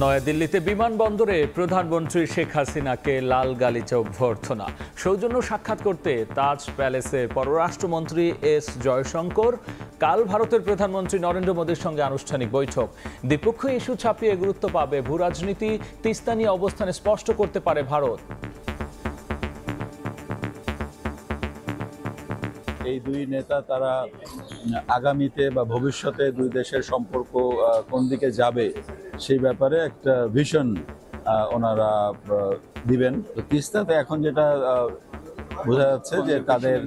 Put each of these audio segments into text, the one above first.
নয়াদিল্লিতে বিমানবন্দরে প্রধানমন্ত্রী শেখ হাসিনাকে লাল গালিচা অভ্যর্থনা। সৌজন্য সাক্ষাৎ করতে তাজ প্যালেসে পররাষ্ট্রমন্ত্রী এস জয়শঙ্কর। কাল ভারতের প্রধানমন্ত্রী নরেন্দ্র মোদীর সঙ্গে আনুষ্ঠানিক বৈঠক। দ্বিপক্ষীয় ইস্যু ছাপিয়ে গুরুত্ব পাবে ভূরাজনীতি। তিস্তা নিয়ে অবস্থানে স্পষ্ট করতে পারে ভারত। এই দুই নেতা তারা আগামীতে বা ভবিষ্যতে দুই দেশের সম্পর্ক কোন দিকে যাবে সেই ব্যাপারে একটা ভিশন ওনারা দিবেন। তো তিস্তাতে এখন যেটা বোঝা যাচ্ছে যে তাদের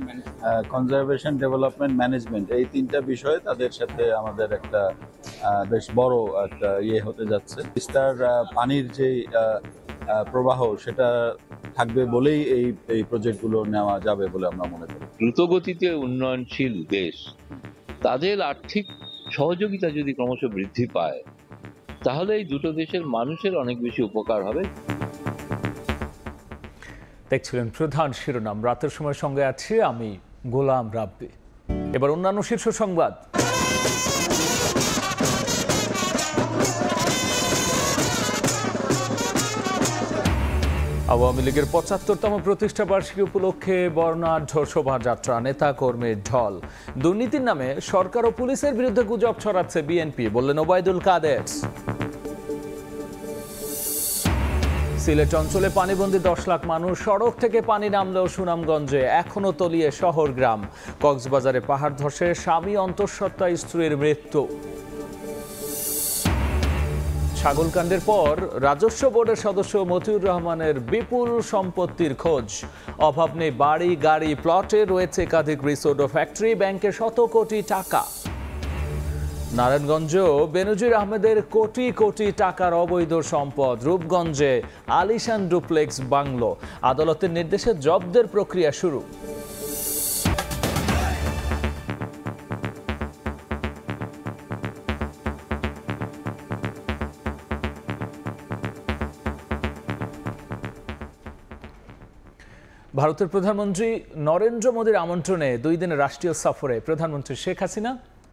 কনজারভেশন, ডেভেলপমেন্ট, ম্যানেজমেন্ট এই তিনটা বিষয়ে তাদের সাথে আমাদের একটা বেশ বড় একটা হতে যাচ্ছে। তিস্তার পানির যে প্রবাহ সেটা থাকবে বলেই এই প্রজেক্টগুলো নেওয়া যাবে বলে আমরা মনে করি। দ্রুতগতিতে উন্নয়নশীল দেশ, তাদের আর্থিক সহযোগিতা যদি ক্রমশ বৃদ্ধি পায় তাহলে এই দুটো দেশের মানুষের অনেক বেশি উপকার হবে। দেখছিলেন প্রধান শিরোনাম। রাতের সময় সঙ্গে আছি আমি গোলাম রাব্বি। এবার অন্যান্য শীর্ষ সংবাদ। আওয়ামী লীগের ৭৫তম প্রতিষ্ঠা বার্ষিকী উপলক্ষে বর্ণাঢ্য শোভাযাত্রা, নেতা কর্মীর ঢল। দুর্নীতির নামে সরকার ও পুলিশের বিরুদ্ধে গুজব ছড়াচ্ছে বিএনপি, বললেন ওবায়দুল কাদের। সিলেট অঞ্চলে পানিবন্দী ১০ লাখ মানুষ। সড়ক থেকে পানি নামলেও সুনামগঞ্জে এখনো তলিয়ে শহর গ্রাম। কক্সবাজারে পাহাড় ধসে স্বামী অন্তঃসত্ত্বা স্ত্রীর মৃত্যু। ছাগলকাণ্ডের পর রাজস্ব বোর্ডের সদস্য মতিউর রহমানের বিপুল সম্পত্তির খোঁজ। অভাব নেই বাড়ি, গাড়ি, প্লটে রয়েছে একাধিক রিসোর্ট ও ফ্যাক্টরি, ব্যাংকে শত কোটি টাকা। নারায়ণগঞ্জেও বেনজির আহমেদের কোটি কোটি টাকার অবৈধ সম্পদ। রূপগঞ্জে আলিশান ডুপ্লেক্স বাংলো। আদালতের নির্দেশে জব্দের প্রক্রিয়া শুরু। ভারতের প্রধানমন্ত্রী নরেন্দ্র মোদীর আমন্ত্রণে ২ দিনের রাষ্ট্রীয় সফরে প্রধানমন্ত্রী শেখ হাসিনা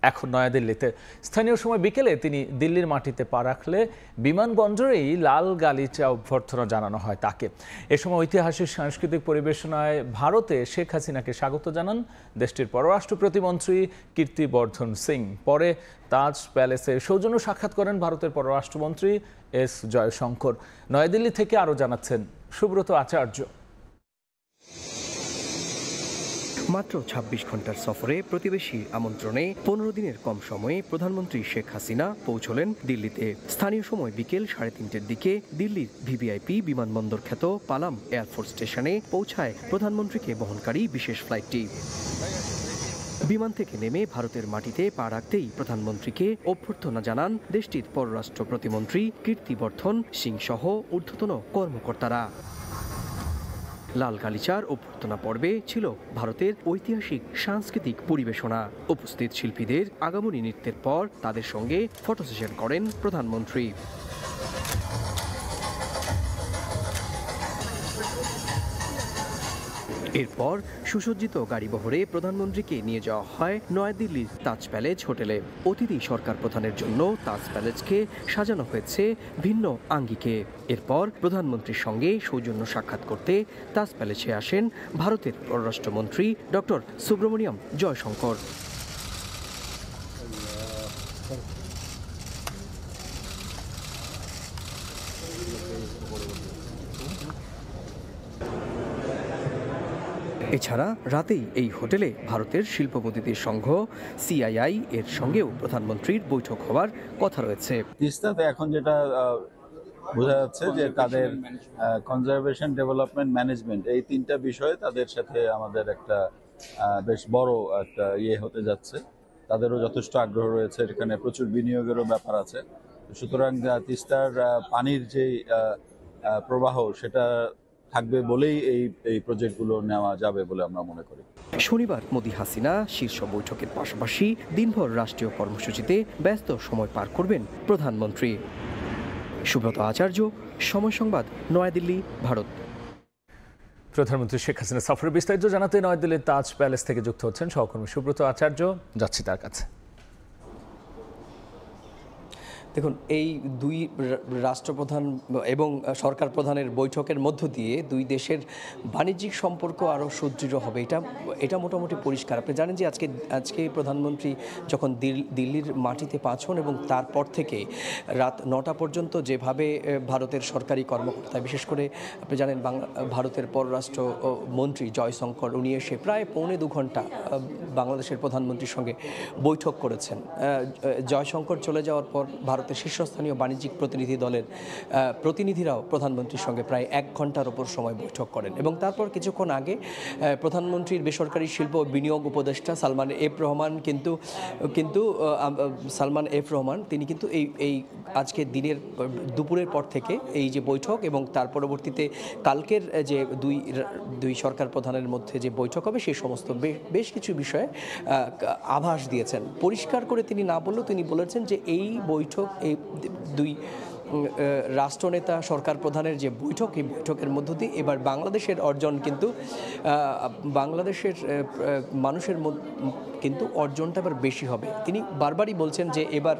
এখন নয়াদিল্লিতে। স্থানীয় সময় বিকেলে তিনি দিল্লির মাটিতে পা রাখলে বিমানবন্দরেই লাল গালিচা অভ্যর্থনা জানানো হয় তাকে। এ সময় ঐতিহাসিক সাংস্কৃতিক পরিবেশনায় ভারতে শেখ হাসিনাকে স্বাগত জানান দেশটির পররাষ্ট্র প্রতিমন্ত্রী কীর্তিবর্ধন সিং। পরে তাজ প্যালেসে সৌজন্য সাক্ষাৎ করেন ভারতের পররাষ্ট্রমন্ত্রী এস জয়শঙ্কর। নয়াদিল্লি থেকে আরও জানাচ্ছেন সুব্রত আচার্য। মাত্র ২৬ ঘন্টার সফরে প্রতিবেশী আমন্ত্রণে ১৫ দিনের কম সময়ে প্রধানমন্ত্রী শেখ হাসিনা পৌঁছলেন দিল্লিতে। স্থানীয় সময় বিকেল ৩:৩০টার দিকে দিল্লির ভিভিআইপি বিমানবন্দর খ্যাত পালাম এয়ারফোর্স স্টেশনে পৌঁছায় প্রধানমন্ত্রীকে বহনকারী বিশেষ ফ্লাইটটি। বিমান থেকে নেমে ভারতের মাটিতে পা রাখতেই প্রধানমন্ত্রীকে অভ্যর্থনা জানান দেশটির পররাষ্ট্র প্রতিমন্ত্রী কীর্তিবর্ধন সিং সহ ঊর্ধ্বতন কর্মকর্তারা। লাল গালিচার অভ্যর্থনা পর্বে ছিল ভারতের ঐতিহাসিক সাংস্কৃতিক পরিবেশনা। উপস্থিত শিল্পীদের আগমনী নৃত্যের পর তাদের সঙ্গে ফটো সেশন করেন প্রধানমন্ত্রী। এরপর সুসজ্জিত গাড়িবহরে প্রধানমন্ত্রীকে নিয়ে যাওয়া হয় নয়াদিল্লির তাজ প্যালেস হোটেলে। অতিথি সরকার প্রধানের জন্য তাজ প্যালেসকে সাজানো হয়েছে ভিন্ন আঙ্গিকে। এরপর প্রধানমন্ত্রীর সঙ্গে সৌজন্য সাক্ষাৎ করতে তাজ প্যালেসে আসেন ভারতের পররাষ্ট্রমন্ত্রী ডক্টর সুব্রমণিয়াম জয়শঙ্কর। এছাড়া রাতেই এই হোটেলে ভারতের শিল্পপতিদের সংঘ সিআইআই এর সঙ্গেও প্রধানমন্ত্রীর বৈঠক হওয়ার কথা রয়েছে। তিস্তাতে এখন যেটা বোঝা যাচ্ছে যে তাদের কনজারভেশন, ডেভেলপমেন্ট, ম্যানেজমেন্ট এই তিনটা বিষয়ে তাদের সাথে আমাদের একটা বেশ বড় একটা হতে যাচ্ছে। তাদেরও যথেষ্ট আগ্রহ রয়েছে, এখানে প্রচুর বিনিয়োগেরও ব্যাপার আছে। সুতরাং তিস্তার পানির যে প্রবাহ সেটা থাকবে বলেই এই প্রজেক্টগুলো নেওয়া যাবে বলে আমরা মনে করি। শনিবার মোদি হাসিনা শীর্ষ বৈঠকের পাশাপাশি দিনভর রাষ্ট্রীয় কর্মসূচিতে ব্যস্ত সময় পার করবেন প্রধানমন্ত্রী। সুব্রত আচার্য, সময় সংবাদ, নয়াদিল্লি, ভারত। প্রধানমন্ত্রী শেখ হাসিনা সফরের বিস্তারিত জানাতে নয়াদিল্লির তাজ প্যালেস থেকে যুক্ত হচ্ছেন সহকর্মী সুব্রত আচার্য। যাচ্ছি তার কাছে। দেখুন, এই দুই রাষ্ট্রপ্রধান এবং সরকার প্রধানের বৈঠকের মধ্য দিয়ে দুই দেশের বাণিজ্যিক সম্পর্ক আরও সুদৃঢ় হবে, এটা মোটামুটি পরিষ্কার। আপনি জানেন যে আজকে প্রধানমন্ত্রী যখন দিল্লির মাটিতে পা ছন এবং তারপর থেকে রাত 9টা পর্যন্ত যেভাবে ভারতের সরকারি কর্মকর্তা, বিশেষ করে আপনি জানেন ভারতের পররাষ্ট্র মন্ত্রী জয়শঙ্কর, উনি এসে প্রায় 1.25 ঘন্টা বাংলাদেশের প্রধানমন্ত্রীর সঙ্গে বৈঠক করেছেন। জয়শঙ্কর চলে যাওয়ার পর ভারতের শীর্ষস্থানীয় বাণিজ্যিক প্রতিনিধি দলের প্রতিনিধিরাও প্রধানমন্ত্রীর সঙ্গে প্রায় 1 ঘন্টার ওপর সময় বৈঠক করেন এবং তারপর কিছুক্ষণ আগে প্রধানমন্ত্রীর বেসরকারি শিল্প ও বিনিয়োগ উপদেষ্টা সালমান এফ রহমান তিনি কিন্তু এই আজকে দিনের দুপুরের পর থেকে এই যে বৈঠক এবং তার পরবর্তীতে কালকের যে দুই সরকার প্রধানের মধ্যে যে বৈঠক হবে সেই সমস্ত বেশ কিছু বিষয়ে আভাস দিয়েছেন। পরিষ্কার করে তিনি না বললেও তিনি বলেছেন যে এই বৈঠক, এই দুই রাষ্ট্রনেতা সরকার প্রধানের যে বৈঠক, এই বৈঠকের মধ্য দিয়ে এবার বাংলাদেশের অর্জন কিন্তু বাংলাদেশের মানুষের কিন্তু অর্জনটা এবার বেশি হবে। তিনি বারবারই বলছেন যে এবার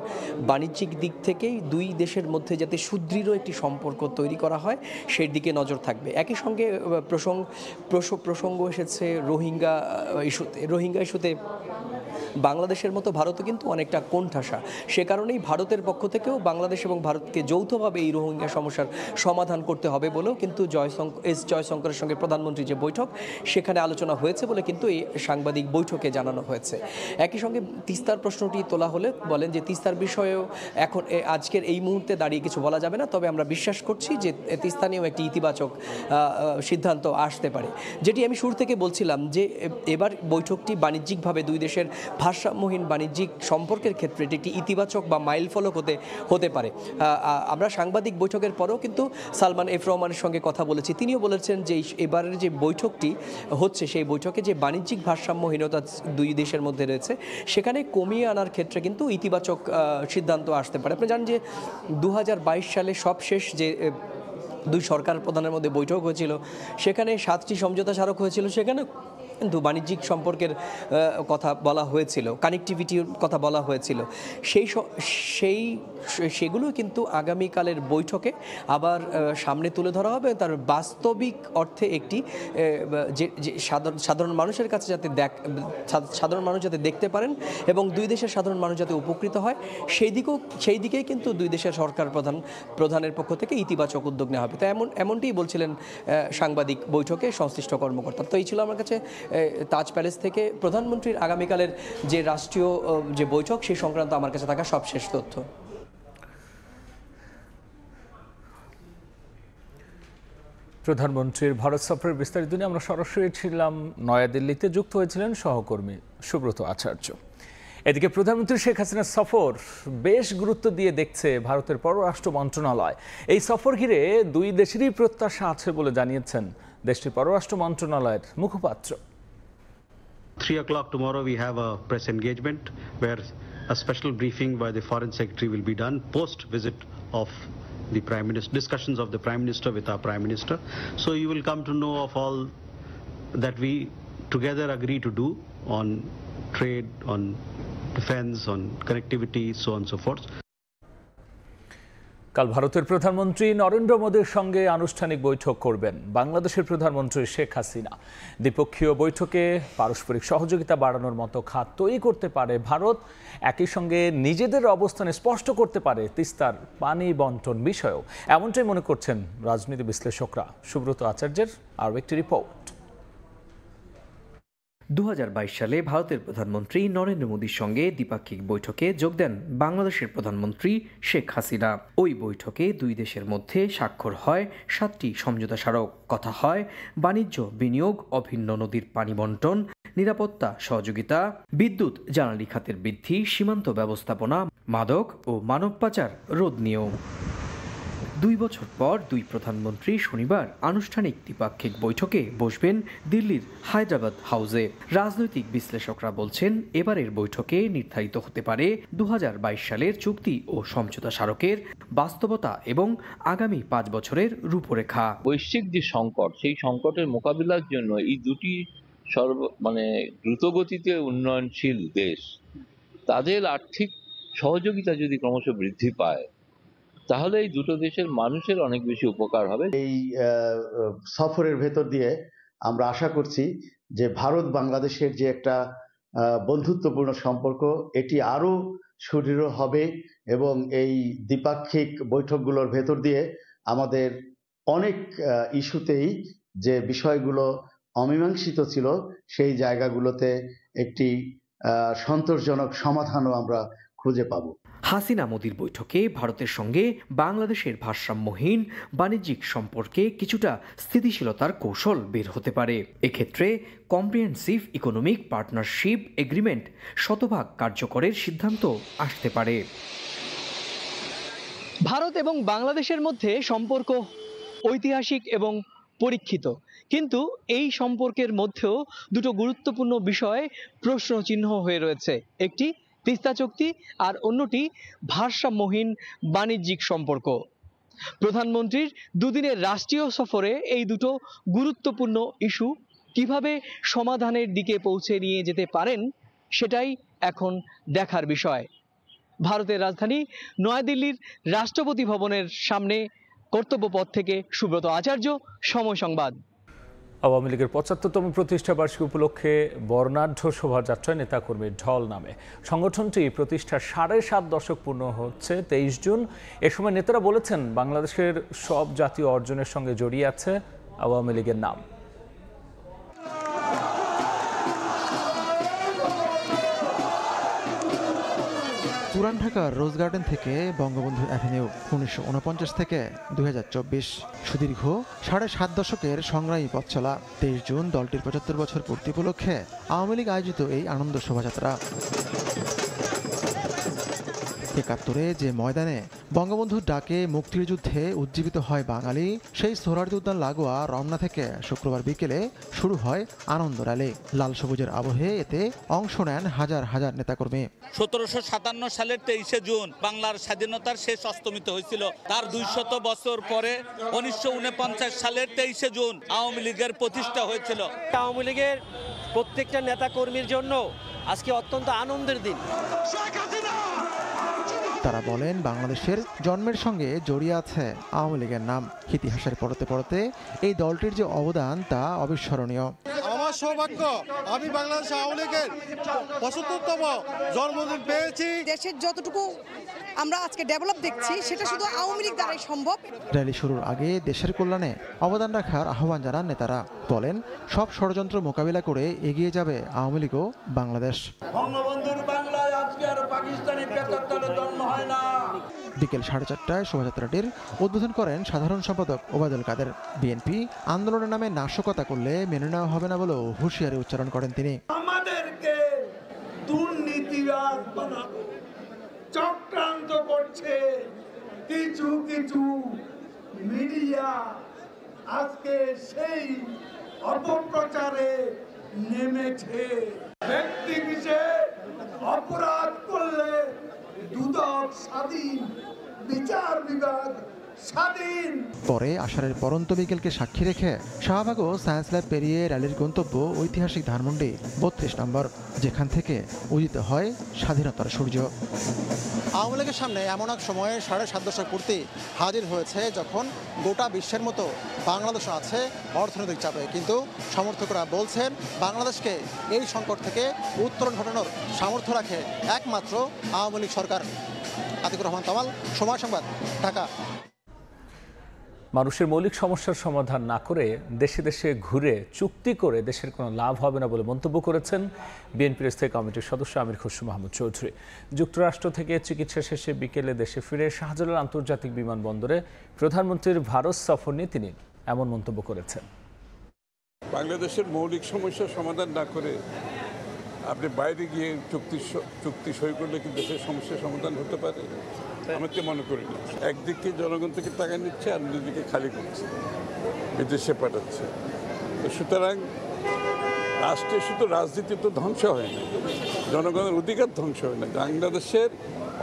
বাণিজ্যিক দিক থেকেই দুই দেশের মধ্যে যাতে সুদৃঢ় একটি সম্পর্ক তৈরি করা হয় সেই দিকে নজর থাকবে। একই সঙ্গে প্রসঙ্গ এসেছে রোহিঙ্গা ইস্যুতে বাংলাদেশের মতো ভারতও কিন্তু অনেকটা কোণঠাসা। সে কারণেই ভারতের পক্ষ থেকেও বাংলাদেশ এবং ভারতকে যৌথভাবে এই রোহিঙ্গা সমস্যার সমাধান করতে হবে বলেও কিন্তু জয়শঙ্করের সঙ্গে প্রধানমন্ত্রীর যে বৈঠক সেখানে আলোচনা হয়েছে বলে কিন্তু এই সাংবাদিক বৈঠকে জানানো হয়েছে। একই সঙ্গে তিস্তার প্রশ্নটি তোলা হলে বলেন যে তিস্তার বিষয়েও এখন আজকের এই মুহূর্তে দাঁড়িয়ে কিছু বলা যাবে না, তবে আমরা বিশ্বাস করছি যে তিস্তা নিয়েও একটি ইতিবাচক সিদ্ধান্ত আসতে পারে। যেটি আমি শুরু থেকে বলছিলাম যে এবার বৈঠকটি বাণিজ্যিকভাবে দুই দেশের ভারসাম্যহীন বাণিজ্যিক সম্পর্কের ক্ষেত্রে এটি একটি ইতিবাচক বা মাইল ফলক হতে পারে। আমরা সাংবাদিক বৈঠকের পরেও কিন্তু সালমান এফ রহমানের সঙ্গে কথা বলেছি, তিনিও বলেছেন যে এবারের যে বৈঠকটি হচ্ছে সেই বৈঠকে যে বাণিজ্যিক ভারসাম্যহীনতা দুই দেশের মধ্যে রয়েছে সেখানে কমিয়ে আনার ক্ষেত্রে কিন্তু ইতিবাচক সিদ্ধান্ত আসতে পারে। আপনি জানেন যে 2022 সালে সবশেষ যে দুই সরকার প্রধানের মধ্যে বৈঠক হয়েছিল সেখানে 7টি সমঝোতা স্মারক হয়েছিল, সেখানে কিন্তু বাণিজ্যিক সম্পর্কের কথা বলা হয়েছিল, কানেক্টিভিটির কথা বলা হয়েছিল। সেগুলো কিন্তু আগামীকালের বৈঠকে আবার সামনে তুলে ধরা হবে, তার বাস্তবিক অর্থে একটি যে সাধারণ মানুষের কাছে সাধারণ মানুষ যাতে দেখতে পারেন এবং দুই দেশের সাধারণ মানুষ যাতে উপকৃত হয় সেই দিকেই কিন্তু দুই দেশের সরকার প্রধানের পক্ষ থেকে ইতিবাচক উদ্যোগ নেওয়া হবে। তো এমনটিই বলছিলেন সাংবাদিক বৈঠকে সংশ্লিষ্ট কর্মকর্তা। তো এই ছিল আমার কাছে তাজ প্যালেস থেকে প্রধানমন্ত্রীর আগামীকালের যে রাষ্ট্রীয় যে বৈঠক সেই সংক্রান্ত আমার কাছে থাকা সবশেষ তথ্য। প্রধানমন্ত্রীর ভারত সফরের বিস্তারিত নিয়ে আমরা সরাসরি ছিলাম নয়াদিল্লিতে, যুক্ত হয়েছিলেন সহকর্মী সুব্রত আচার্য। এদিকে প্রধানমন্ত্রী শেখ হাসিনার সফর বেশ গুরুত্ব দিয়ে দেখছে ভারতের পররাষ্ট্র মন্ত্রণালয়। এই সফর ঘিরে দুই দেশেরই প্রত্যাশা আছে বলে জানিয়েছেন দেশটির পররাষ্ট্র মন্ত্রণালয়ের মুখপাত্র। 3 o'clock tomorrow we have a press engagement where a special briefing by the Foreign Secretary will be done post visit of the Prime Minister, discussions of the Prime Minister with our Prime Minister. So you will come to know of all that we together agree to do on trade, on defense, on connectivity, so on and so forth. কাল ভারতের প্রধানমন্ত্রী নরেন্দ্র মোদীর সঙ্গে আনুষ্ঠানিক বৈঠক করবেন বাংলাদেশের প্রধানমন্ত্রী শেখ হাসিনা। দ্বিপক্ষীয় বৈঠকে পারস্পরিক সহযোগিতা বাড়ানোর মতো খাত তৈরি করতে পারে ভারত, একই সঙ্গে নিজেদের অবস্থানে স্পষ্ট করতে পারে তিস্তার পানি বন্টন বিষয়েও, এমনটাই মনে করছেন রাজনীতি বিশ্লেষকরা। সুব্রত আচার্যের আরও একটি রিপোর্ট। 2022 সালে ভারতের প্রধানমন্ত্রী নরেন্দ্র মোদীর সঙ্গে দ্বিপাক্ষিক বৈঠকে যোগ দেন বাংলাদেশের প্রধানমন্ত্রী শেখ হাসিনা। ওই বৈঠকে দুই দেশের মধ্যে স্বাক্ষর হয় 7টি সমঝোতা স্মারক। কথা হয় বাণিজ্য, বিনিয়োগ, অভিন্ন নদীর পানি বন্টন, নিরাপত্তা সহযোগিতা, বিদ্যুৎ জ্বালানি খাতের বৃদ্ধি, সীমান্ত ব্যবস্থাপনা, মাদক ও মানব পাচার রোধ নিয়েও। 2 বছর পর দুই প্রধানমন্ত্রী শনিবার আনুষ্ঠানিক দ্বিপাক্ষিক বৈঠকে বসবেন দিল্লির হায়দ্রাবাদ হাউসে। রাজনৈতিক বিশ্লেষকরা বলছেন এবারের বৈঠকে নির্ধারিত হতে পারে 2022 সালের চুক্তি ও সমঝোতা স্মারকের বাস্তবতা এবং আগামী 5 বছরের রূপরেখা। বৈশ্বিক যে সংকট, সেই সংকটের মোকাবিলার জন্য এই দুটি দ্রুতগতিতে উন্নয়নশীল দেশ তাদের আর্থিক সহযোগিতা যদি ক্রমশ বৃদ্ধি পায় তাহলে এই দুটো দেশের মানুষের অনেক বেশি উপকার হবে। এই সফরের ভেতর দিয়ে আমরা আশা করছি যে ভারত বাংলাদেশের যে একটা বন্ধুত্বপূর্ণ সম্পর্ক এটি আরো সুদৃঢ় হবে এবং এই দ্বিপাক্ষিক বৈঠকগুলোর ভেতর দিয়ে আমাদের অনেক ইস্যুতেই যে বিষয়গুলো অমীমাংসিত ছিল সেই জায়গাগুলোতে একটি সন্তোষজনক সমাধানও আমরা খুঁজে পাব। হাসিনা মোদির বৈঠকে ভারতের সঙ্গে বাংলাদেশের ভারসাম্যহীন বাণিজ্যিক সম্পর্কে কিছুটা স্থিতিশীলতার কৌশল বের হতে পারে। এক্ষেত্রে কম্প্রিহেন্সিভ ইকোনমিক পার্টনারশিপ এগ্রিমেন্ট শতভাগ কার্যকরের সিদ্ধান্ত আসতে পারে। ভারত এবং বাংলাদেশের মধ্যে সম্পর্ক ঐতিহাসিক এবং পরীক্ষিত, কিন্তু এই সম্পর্কের মধ্যেও দুটো গুরুত্বপূর্ণ বিষয় প্রশ্নচিহ্ন হয়ে রয়েছে। একটি তিস্তা চুক্তি আর অন্যটি ভারসাম্যহীন বাণিজ্যিক সম্পর্ক। প্রধানমন্ত্রীর দুদিনের রাষ্ট্রীয় সফরে এই দুটো গুরুত্বপূর্ণ ইস্যু কিভাবে সমাধানের দিকে পৌঁছে নিয়ে যেতে পারেন সেটাই এখন দেখার বিষয়। ভারতের রাজধানী নয়াদিল্লির রাষ্ট্রপতি ভবনের সামনে কর্তব্যপথ থেকে সুব্রত আচার্য, সময় সংবাদ। আওয়ামী লীগের ৭৫তম প্রতিষ্ঠা বার্ষিকী উপলক্ষে বর্ণাঢ্য শোভাযাত্রায় নেতাকর্মীর ঢল নামে। সংগঠনটি প্রতিষ্ঠার ৭.৫ দশক পূর্ণ হচ্ছে ২৩ জুন। এ সময় নেতারা বলেছেন বাংলাদেশের সব জাতীয় অর্জনের সঙ্গে জড়িয়ে আছে আওয়ামী লীগের নাম। পুরান ঢাকার রোজ গার্ডেন থেকে বঙ্গবন্ধু অ্যাভিনিউ ১৯৪৯ থেকে ২০২৪ সুদীর্ঘ ৭.৫ দশকের সংগ্রামী পথ চলা। ২৩ জুন দলটির ৭৫ বছর পূর্তি উপলক্ষে আওয়ামী লীগ আয়োজিত এই আনন্দ শোভাযাত্রা। ৭১-এ যে ময়দানে বঙ্গবন্ধুর ডাকে মুক্তির যুদ্ধে উজ্জীবিত হয় বাঙালি, সেই সোহরাওয়ার্দী উদ্যান লাগোয়া রমনা থেকে শুক্রবার বিকেলে শুরু হয় আনন্দ র্যালি। লাল সবুজের আবহে এতে অংশ নেন হাজার হাজার নেতাকর্মী। ১৭৫৭ সালের ২৩শে জুন বাংলার স্বাধীনতার শেষ অস্তমিত হয়েছিল। তার ২০০ বছর পরে ১৯৪৯ সালের ২৩শে জুন আওয়ামী লীগের প্রতিষ্ঠা হয়েছিল। আওয়ামী লীগের প্রত্যেকটা নেতাকর্মীর জন্য আজকে অত্যন্ত আনন্দের দিন। তারা বলেন বাংলাদেশের জন্মের সঙ্গে জড়িয়ে আছে আওয়ামী লীগের নাম। ইতিহাসের পড়তে পড়তে এই দলটির যে অবদান তা অবিস্মরণীয়। আমার সৌভাগ্য, আমি বাংলাদেশ আওয়ামী লীগের ৭৫তম জন্মদিন পেয়েছি। দেশের যতটুকু আমরা আজকে ডেভেলপ দেখছি সেটা শুধু আওয়ামী লীগ দ্বারাই সম্ভব। র্যালি শুরুর আগে দেশের কল্যাণে অবদান রাখার আহ্বান জানান নেতারা। বলেন সব ষড়যন্ত্র মোকাবিলা করে এগিয়ে যাবে আওয়ামী লীগ ও বাংলাদেশ। বঙ্গবন্ধুর বাংলায় আজকে আর পাকিস্তানি প্রেতাত্মার জন্ম হয় না। বিকেল ৪:৩০টায় শোভাযাত্রাটির উদ্বোধন করেন সাধারণ সম্পাদক ওবায়দুল কাদের। বিএনপি আন্দোলনের নামে নাশকতা করলে মেনে নেওয়া হবে না বলেও হুঁশিয়ারি উচ্চারণ করেন তিনি। আমাদেরকে দুর্নীতিবাজ বানাবো চক্রান্ত করছে কিছু কিছু মিডিয়া, আজকে সেই অপপ্রচারে নেমেছে। ব্যক্তি বিশেষ অপরাধ করলে দুদক স্বাধীন, বিচার বিভাগ স্বাধীন। পরে আষাঢ়ের পরন্ত বিকেলকে সাক্ষী রেখে শাহবাগ ও সায়েন্স ল্যাব পেরিয়ে র্যালির গন্তব্য ঐতিহাসিক ধানমন্ডি ৩২ নম্বর, যেখান থেকে উদিত হয় স্বাধীনতার সূর্য। আওয়ামী লীগের সামনে এমন এক সময়ে ৭.৫ দশক পূর্তি হাজির হয়েছে যখন গোটা বিশ্বের মতো বাংলাদেশ আছে অর্থনৈতিক চাপে, কিন্তু সমর্থকরা বলছেন বাংলাদেশকে এই সংকট থেকে উত্তরণ ঘটানোর সামর্থ্য রাখে একমাত্র আওয়ামী লীগ সরকার। আতিকুর রহমান তামাল, সময় সংবাদ, ঢাকা। মানুষের মৌলিক সমস্যার সমাধান না করে দেশে দেশে ঘুরে চুক্তি করে দেশের কোনো লাভ হবে না বলে মন্তব্য করেছেন বিএনপির স্থায়ী কমিটির সদস্য আমির খসরু মাহমুদ চৌধুরী। যুক্তরাষ্ট্র থেকে চিকিৎসা শেষে বিকেলে দেশে ফিরে শাহজালাল আন্তর্জাতিক বিমানবন্দরে প্রধানমন্ত্রীর ভারত সফর নিয়ে তিনি এমন মন্তব্য করেছেন। বাংলাদেশের মৌলিক সমস্যার সমাধান না করে আপনি বাইরে গিয়ে চুক্তি সই করলে কি দেশের সমস্যার সমাধান হতে পারে? আমি তো মনে করি না। একদিকে জনগণ থেকে টাকা নিচ্ছে, আর অন্যদিকে খালি করছে, বিদেশে পাঠাচ্ছে। সুতরাং রাষ্ট্রে শুধু রাজনীতি তো ধ্বংস হয় না, জনগণের অধিকার ধ্বংস হয় না, বাংলাদেশের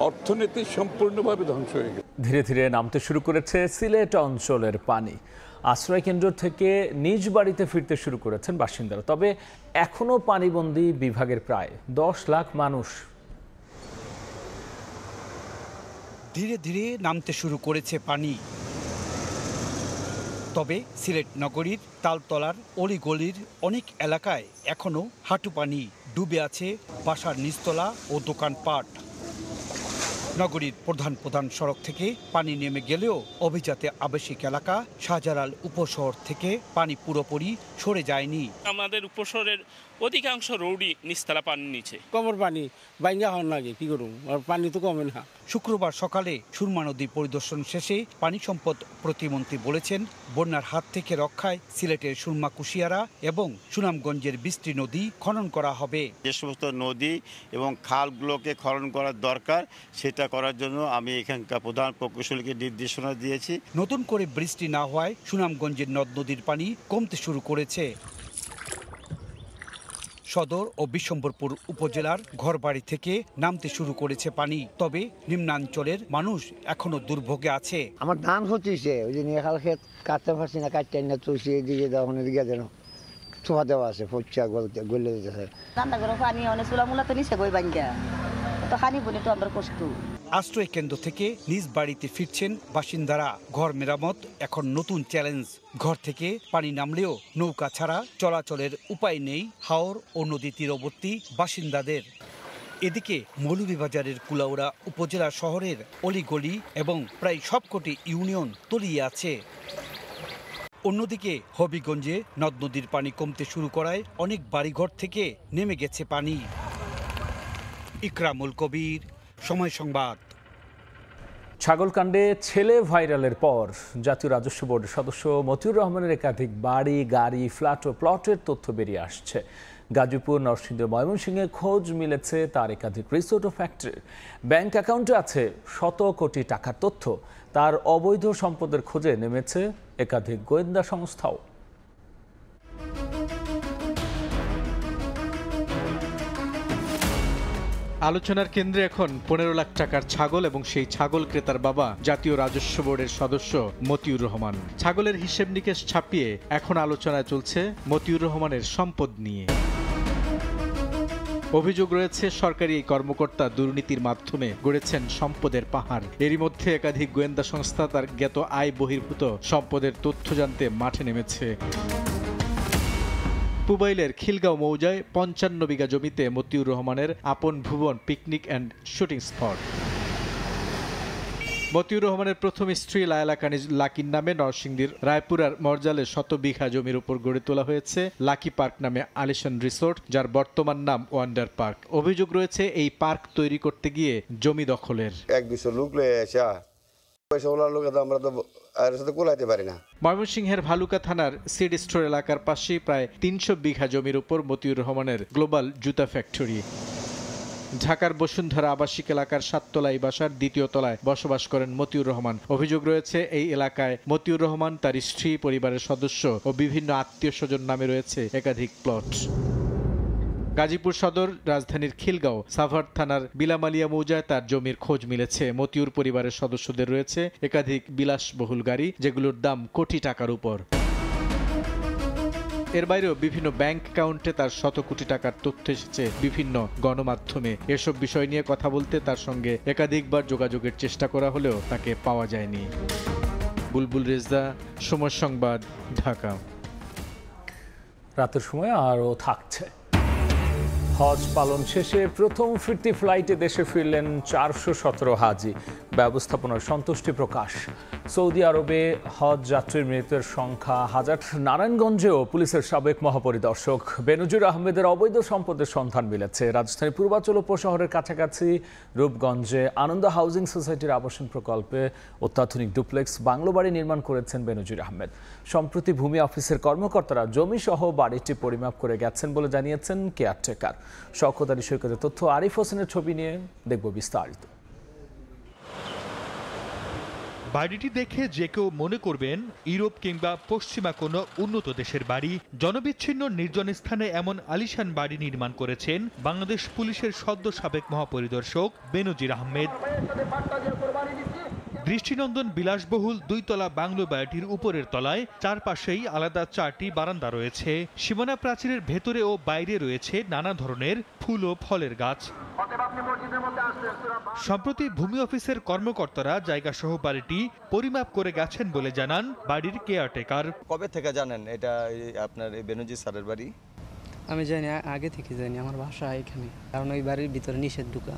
অর্থনীতি সম্পূর্ণভাবে ধ্বংস হয়ে গেছে। ধীরে ধীরে নামতে শুরু করেছে সিলেট অঞ্চলের পানি। আশ্রয় কেন্দ্র থেকে নিজ বাড়িতে ফিরতে শুরু করেছেন বাসিন্দারা। তবে এখনও পানিবন্দী বিভাগের প্রায় ১০ লাখ মানুষ। ধীরে ধীরে নামতে শুরু করেছে পানি। তবে সিলেট নগরীর তালতলার অলিগলির অনেক এলাকায় এখনো হাঁটু পানি, ডুবে আছে বাসার নিচতলা ও দোকানপাট। নগরীর প্রধান প্রধান সড়ক থেকে পানি নেমে গেলেও অভিজাতে আবাসিক এলাকা শাহজালাল উপশহর থেকে পানি পুরোপুরি সরে যায়নি। আমাদের উপশহরের অধিকাংশ রোডই নিচতলা পানির নিচে। কমর পানি বাইঙ্গা হন লাগে কি করুন, আর পানি তো কমে না। শুক্রবার সকালে সুরমা নদী পরিদর্শন শেষে পানি সম্পদ প্রতিমন্ত্রী বলেছেন, বন্যার হাত থেকে রক্ষায় সিলেটের সুরমা কুশিয়ারা এবং সুনামগঞ্জের বৃষ্টি নদী খনন করা হবে। যে সমস্ত নদী এবং খালগুলোকে খনন করার দরকার সেটা করার জন্য আমি এখানকার প্রধান প্রকৌশলীকে নির্দেশনা দিয়েছি। নতুন করে বৃষ্টি না হওয়ায় সুনামগঞ্জের নদ নদীর পানি কমতে শুরু করেছে। সদর ও বিশ্বম্বরপুর উপজেলার ঘরবাড়ি থেকে নামতে শুরু করেছে পানি, তবে নিম্নাঞ্চলের মানুষ এখনো দুর্ভোগে আছে। আমার ধান হচ্ছে ওই যে নিয়ে খাল ক্ষেত কাটতে পারছি না, কাটতে না চলছে এদিকে তখন এদিকে যেন ছোঁয়া দেওয়া আছে ফচ্চা গলে দিতেছে। রান্না করে পানি অনেক চুলামুলা তো নিচে গই বাঙ্গা তো খানি বলে তো আমরা কষ্ট। আশ্রয় কেন্দ্র থেকে নিজ বাড়িতে ফিরছেন বাসিন্দারা। ঘর মেরামত এখন নতুন চ্যালেঞ্জ। ঘর থেকে পানি নামলেও নৌকা ছাড়া চলাচলের উপায় নেই হাওর ও নদী তীরবর্তী বাসিন্দাদের। এদিকে মৌলভীবাজারের কুলাউড়া উপজেলা শহরের অলিগলি এবং প্রায় সবকটি ইউনিয়ন তলিয়ে আছে। অন্যদিকে হবিগঞ্জে নদ নদীর পানি কমতে শুরু করায় অনেক বাড়িঘর থেকে নেমে গেছে পানি। ইকরামুল কবির, সময় সংবাদ। ছাগলকাণ্ডে ছেলে ভাইরালের পর জাতীয় রাজস্ব বোর্ডের সদস্য মতিউর রহমানের একাধিক বাড়ি, গাড়ি, ফ্ল্যাট ও প্লটের তথ্য বেরিয়ে আসছে। গাজীপুর, নরসিংদী, ময়মনসিংহে খোঁজ মিলেছে তার একাধিক রিসোর্ট ও ফ্যাক্টরির। ব্যাংক অ্যাকাউন্টে আছে শত কোটি টাকার তথ্য। তার অবৈধ সম্পদের খোঁজে নেমেছে একাধিক গোয়েন্দা সংস্থাও। আলোচনার কেন্দ্রে এখন 15 লাখ টাকার ছাগল এবং সেই ছাগল ক্রেতার বাবা জাতীয় রাজস্ব বোর্ডের সদস্য মতিউর রহমান। ছাগলের হিসেব নিকেশ ছাপিয়ে এখন আলোচনায় চলছে মতিউর রহমানের সম্পদ নিয়ে। অভিযোগ রয়েছে সরকারি এই কর্মকর্তা দুর্নীতির মাধ্যমে গড়েছেন সম্পদের পাহাড়। এরই মধ্যে একাধিক গোয়েন্দা সংস্থা তার জ্ঞাত আয় বহির্ভূত সম্পদের তথ্য জানতে মাঠে নেমেছে। পুবাইলের খিলগাঁও মৌজায় 55 বিঘা জমিতে মতিউর রহমানের Apon Bhubon picnic and shooting spot. Matiur রহমানের প্রথম স্ত্রী লায়লা কানিজ লাকির নামে নরসিংদীর রায়পুরার মরজালে 100 বিঘা জমির উপর গড়ে তোলা হয়েছে লাকি পার্ক নামে আলিশান রিসোর্ট, যার বর্তমান নাম ওয়ান্ডার পার্ক। অভিযোগ রয়েছে এই পার্ক তৈরি করতে গিয়ে জমি দখলের। 1-200 লোক লয়ে আসা আমরা তো আর সাথে কোলাইতে পারি না। ময়মনসিংহের ভালুকা থানার সিড স্টোর এলাকার পাশে প্রায় 300 বিঘা জমির উপর মতিউর রহমানের গ্লোবাল জুতা ফ্যাক্টরি। ঢাকার বসুন্ধরা আবাসিক এলাকার 7 তলায় বাসার 2য় তলায় বসবাস করেন মতিউর রহমান। অভিযোগ রয়েছে এই এলাকায় মতিউর রহমান, তার স্ত্রী, পরিবারের সদস্য ও বিভিন্ন আত্মীয় স্বজন নামে রয়েছে একাধিক প্লট। গাজীপুর সদর, রাজধানীর খিলগাঁও, সাভার থানার বিলামালিয়া মৌজায় তার জমির খোঁজ মিলেছে। মতিউর পরিবারের সদস্যদের রয়েছে একাধিক বিলাসবহুল গাড়ি, যেগুলোর দাম কোটি টাকার উপর। এর বাইরেও বিভিন্ন ব্যাংক অ্যাকাউন্টে তার শত কোটি টাকার তথ্য এসেছে বিভিন্ন গণমাধ্যমে। এসব বিষয় নিয়ে কথা বলতে তার সঙ্গে একাধিকবার যোগাযোগের চেষ্টা করা হলেও তাকে পাওয়া যায়নি। বুলবুল রেজা, সময় সংবাদ, ঢাকা। রাতের সময় আরও থাকছে। হজ পালন শেষে প্রথম ফিরতি ফ্লাইটে দেশে ফিরলেন 417 হাজি। ব্যবস্থাপনার সন্তুষ্টি প্রকাশ। সৌদি আরবে হজ যাত্রীর মৃতের সংখ্যা হাজার। নারায়ণগঞ্জেও পুলিশের সাবেক মহাপরিদর্শক বেনজির আহমেদের অবৈধ সম্পদের সন্ধান মিলেছে। রাজধানীর পূর্বাঞ্চল উপশহরের কাছাকাছি রূপগঞ্জে আনন্দ হাউজিং সোসাইটির আবাসন প্রকল্পে অত্যাধুনিক ডুপ্লেক্স বাংলো বাড়ি নির্মাণ করেছেন বেনজির আহমেদ। সম্প্রতি ভূমি অফিসের কর্মকর্তারা জমিসহ বাড়িটি পরিমাপ করে গেছেন বলে জানিয়েছেন কেয়ারটেকার। শওকত আলী সৈকতের তথ্য, আরিফ হোসেনের ছবি নিয়ে দেখব বিস্তারিত। বাড়িটি দেখে যে কেউ মনে করবেন ইউরোপ কিংবা পশ্চিমা কোনো উন্নত দেশের বাড়ি। জনবিচ্ছিন্ন নির্জন স্থানে এমন আলিশান বাড়ি নির্মাণ করেছেন বাংলাদেশ পুলিশের সদ্য সাবেক মহাপরিদর্শক বেনজির আহমেদ। দৃষ্টিনন্দন বিলাসবহুল 2 তলা বাংলো বাড়িটির উপরের তলায় চারপাশেই আলাদা 4টি বারান্দা রয়েছে। সীমানা প্রাচীরের ভেতরে ও বাইরে রয়েছে নানা ধরনের ফুল ও ফলের গাছ। সম্প্রতি ভূমি অফিসের কর্মকর্তারা জায়গাসহ বাড়িটি পরিমাপ করে গেছেন বলে জানান বাড়ির কেয়ারটেকার। কবে থেকে জানেন এটা আপনার বেনজির স্যারের বাড়ি? আমি জানি, আগে থেকে জানি, আমার বাসা এখানে, কারণ ওই বাড়ির ভিতরে নিষেধ ঢোকা।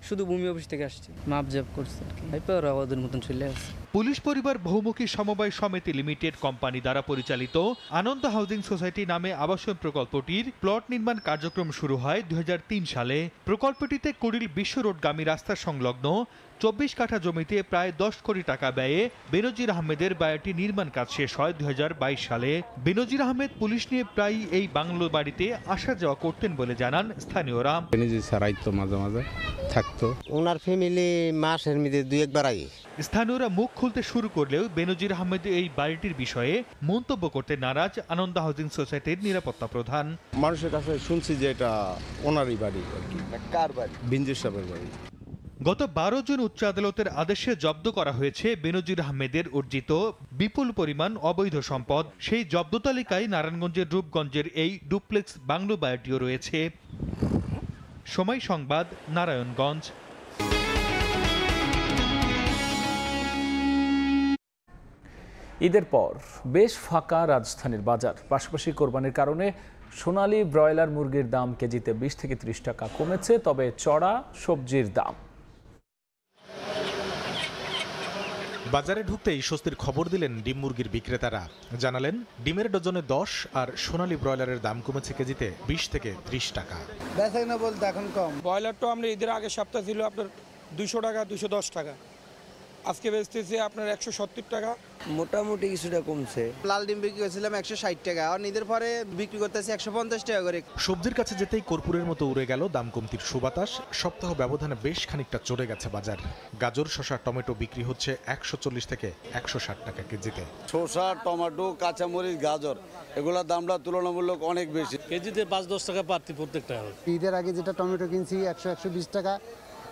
শুধু ভূমি অফিস থেকে আসছে, মাপজাপ করছে আর কি, ওরা ওদের মতন চলে আসছে। পুলিশ পরিবার বহুমুখী সমবায় সমিতি লিমিটেড কোম্পানি দ্বারা পরিচালিত আনন্দ হাউজিং সোসাইটি নামে আবাসন প্রকল্পটির প্লট নির্মাণ কার্যক্রম শুরু হয় 2003 সালে। প্রকল্পটিতে কুড়িল বিশ্ব রোডগামী রাস্তা সংলগ্ন 24 কাঠা জমিতে প্রায় 10 কোটি টাকা ব্যয়ে বেনজির আহমেদের বাড়িটি নির্মাণ কাজ শেষ হয় 2022 সালে। বেনজির আহমেদ পুলিশ নিয়ে প্রায় এই বাংলো বাড়িতে আসা যাওয়া করতেন বলে জানান স্থানীয়রা। বেনজির স্যার আইতো মাঝে মাঝে থাকতো, ওনার ফ্যামিলি মাসের মধ্যে 2-1 বার আই। স্থানীয়রা মুখ খুলতে শুরু করলেও বেনজির আহমেদ এই বাড়িটির বিষয়ে মন্তব্য করতে নারাজ আনন্দ হাউজিং সোসাইটির নিরাপত্তা প্রধান। মানুষের কাছে শুনছি যে এটা ওনারই বাড়ি আর কি। কার বাড়ি? বেনজির সাহেবের বাড়ি। গত 12 জুন উচ্চ আদালতের আদেশে জব্দ করা হয়েছে বেনজির আহমেদের অর্জিত বিপুল পরিমাণ অবৈধ সম্পদ। সেই জব্দ তালিকায় নারায়ণগঞ্জের রূপগঞ্জের এই ডুপ্লেক্স বাংলো বাড়িটিও রয়েছে। সময় সংবাদ, নারায়ণগঞ্জ। ঈদের পর বেশ ফাঁকা রাজধানীর বাজার। পাশাপাশি কোরবানির কারণে সোনালী ব্রয়লার মুরগির দাম কেজিতে 20 থেকে 30 টাকা কমেছে, তবে চড়া সবজির দাম। বাজারে ঢুকতেই স্বস্তির খবর দিলেন ডিম মুরগির বিক্রেতারা। জানালেন ডিমের ডজনে 10 আর সোনালী ব্রয়লারের দাম কমেছে কেজিতে 20 থেকে 30 টাকা। বেচা কিনা বলতে এখন কম। ব্রয়লারটা আমরা ঈদের আগের সপ্তাহ ছিল আপনার 200 টাকা, 210 টাকা, আজকে বেচতেছে আপনার 170 টাকা। মোটামুটি কিছুটা কমছে। লাল ডিম বিক্রি করেছিলাম 160 টাকা, আর ঈদের পরে বিক্রি করতেছি 150 টাকা করে। সবজির কাছে যেতেই কর্পূরের মতো উড়ে গেল দাম কমতির সুবাতাস। সপ্তাহ ব্যবধানে বেশ খানিকটা চড়ে গেছে বাজার। গাজর, শসা, টমেটো বিক্রি হচ্ছে 140 থেকে 160 টাকা কেজিতে। শসা, টমেটো, কাঁচামরিচ, গাজর এগুলোর দামটা তুলনামূলক অনেক বেশি। কেজিতে 5-10 টাকা বাড়তি প্রত্যেকটা। ঈদের আগে যেটা টমেটো কিনছি 100-120 টাকা,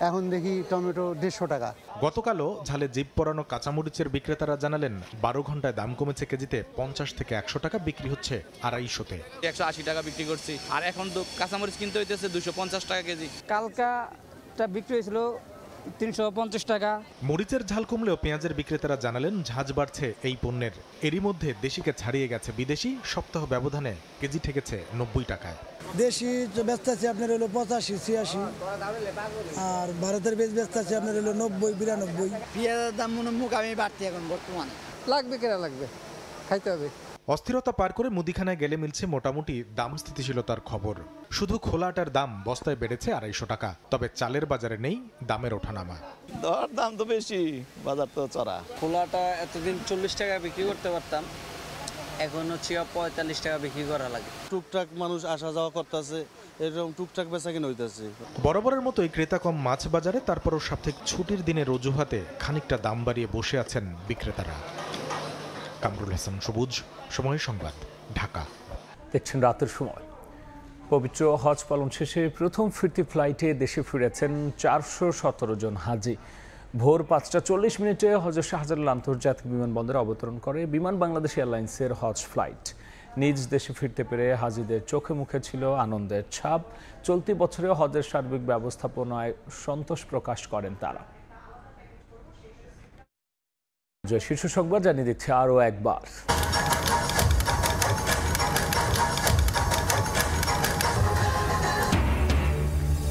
এখন দেখি টমেটো 150 টাকা। গতকালও ঝালে জিভ পরানো কাঁচামরিচের বিক্রেতারা জানালেন 12 ঘন্টায় দাম কমেছে কেজিতে 50 থেকে 100 টাকা, বিক্রি হচ্ছে 250-তে। 180 টাকা বিক্রি করছি, আর এখন তো কাঁচামরিচ কিনতে হইতেছে 250 টাকা কেজি। কালকাটা বিক্রি হয়েছিল 350 টাকা। মরিচের ঝাল কমলেও পেঁয়াজের বিক্রেতারা জানালেন ঝাঁজ বাড়ছে এই পণ্যের। এরই মধ্যে দেশিকে ছাড়িয়ে গেছে বিদেশি। সপ্তাহ ব্যবধানে কেজি ঠেকেছে 90 টাকায়। দেশি ব্যস্ত আছে আপনার হলো 85-86, আর ভারতের বেশ ব্যস্ত আছে আপনার হলো 90-92। পেঁয়াজের দাম মনে মুখ আমি বাড়তি এখন বর্তমানে। লাগবে কেনা লাগবে, খাইতে হবে। অস্থিরতা পার করে মুদিখানায় গেলে মিলছে মোটামুটি দাম স্থিতিশীলতার খবর। শুধু খোলা আটার দাম বস্তায় বেড়েছে 250 টাকা, তবে চালের বাজারে নেই দামের ওঠানামা। দাম তো বেশি, বাজার তো চড়া। খোলাটা এতদিন 40 টাকা বিক্রি করতে পারতাম, এখন হচ্ছে 45 টাকা বিক্রি করা লাগে। টুকটাক মানুষ আসা যাওয়া করতেছে, এরকম টুকটাক বেচা কিনা হইতেছে। বরাবরের মতোই ক্রেতা কম মাছ বাজারে। তারপরও সাপ্তাহিক ছুটির দিনের অজুহাতে খানিকটা দাম বাড়িয়ে বসে আছেন বিক্রেতারা। কামরুল হাসান সবুজ, সময় সংবাদ, ঢাকা। দেখছেন রাতের সময়। পবিত্র হজ পালন শেষে প্রথম ফিরতি ফ্লাইটে দেশে ফিরেছেন 417 জন হাজি। ভোর 5:40 হজরত শাহজালাল আন্তর্জাতিক বিমানবন্দরে অবতরণ করে বিমান বাংলাদেশ এয়ারলাইন্সের হজ ফ্লাইট। নিজ দেশে ফিরতে পেরে হাজিদের চোখে মুখে ছিল আনন্দের ছাপ। চলতি বছরে হজের সার্বিক ব্যবস্থাপনায় সন্তোষ প্রকাশ করেন তারা। শীর্ষ সংবাদ জানিয়ে দিচ্ছে আরও একবার।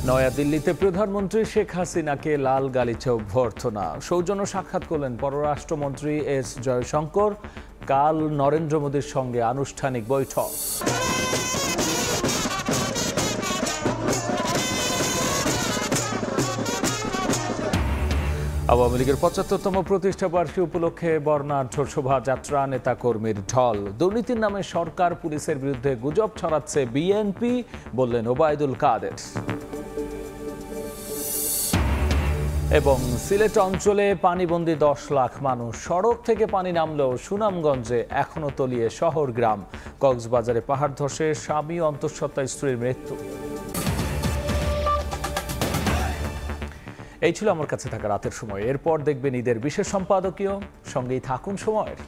নয়াদিল্লিতে প্রধানমন্ত্রী শেখ হাসিনাকে লাল গালিচা অভ্যর্থনা। সৌজন্য সাক্ষাৎ করলেন পররাষ্ট্রমন্ত্রী এস জয়শঙ্কর। কাল নরেন্দ্র মোদীর সঙ্গে আনুষ্ঠানিক বৈঠক। আওয়ামী লীগের 75তম প্রতিষ্ঠা বার্ষিকী উপলক্ষে বর্ণাঢ্য শোভাযাত্রা, নেতাকর্মীর ঢল। দুর্নীতির নামে সরকার পুলিশের বিরুদ্ধে গুজব ছড়াচ্ছে বিএনপি, বললেন ওবায়দুল কাদের। এবং সিলেট অঞ্চলে পানিবন্দী 10 লাখ মানুষ। সড়ক থেকে পানি নামলেও সুনামগঞ্জে এখনো তলিয়ে শহর গ্রাম। কক্সবাজারে পাহাড় ধসে স্বামী অন্তঃসত্ত্বা স্ত্রীর মৃত্যু। এই ছিল আমার কাছে থাকা রাতের সময়। এরপর দেখবেন ঈদের বিশেষ সম্পাদকীয়। সঙ্গেই থাকুন সময়ের।